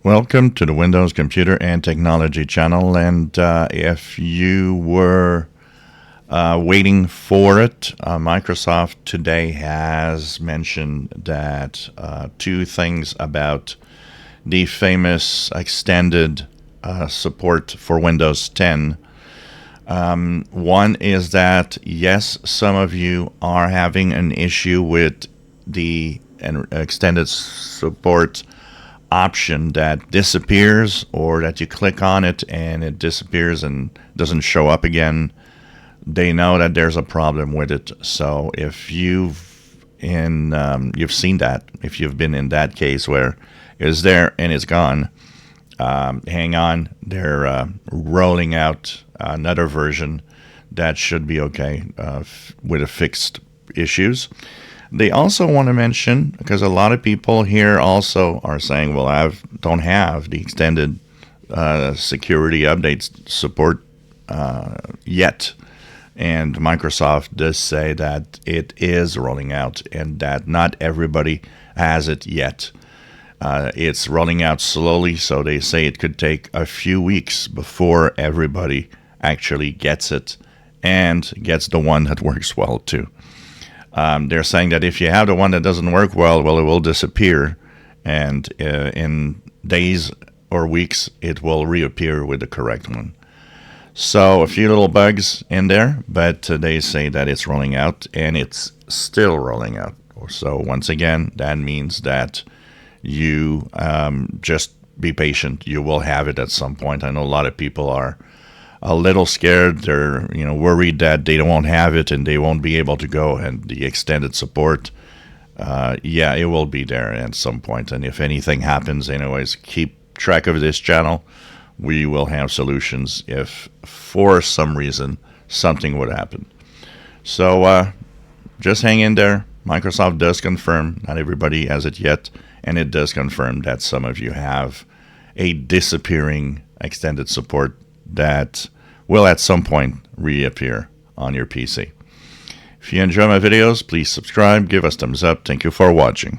Welcome to the Windows Computer and Technology channel. And if you were waiting for it, Microsoft today has mentioned that two things about the famous extended support for Windows 10. One is that, yes, some of you are having an issue with the extended support option that disappears, or that you click on it and it disappears and doesn't show up again. They know that there's a problem with it. So if you've seen that, if you've been in that case where it's there and it's gone, hang on. They're rolling out another version that should be okay with the fixed issues. They also want to mention, because a lot of people here also are saying, well, I don't have the extended security updates support yet. And Microsoft does say that it is rolling out and that not everybody has it yet. It's rolling out slowly, so they say it could take a few weeks before everybody actually gets it and gets the one that works well too. They're saying that if you have the one that doesn't work well, it will disappear, and in days or weeks, it will reappear with the correct one. So a few little bugs in there, but they say that it's rolling out, and it's still rolling out. So once again, that means that you just be patient. You will have it at some point. I know a lot of people are a little scared. They're worried that they won't have it and they won't be able to go. And the extended support, it will be there at some point. And if anything happens, anyways, keep track of this channel. We will have solutions if for some reason something would happen. So just hang in there. Microsoft does confirm, not everybody has it yet, and it does confirm that some of you have a disappearing extended support that will at some point reappear on your PC. If you enjoy my videos, please subscribe, give us thumbs up. Thank you for watching.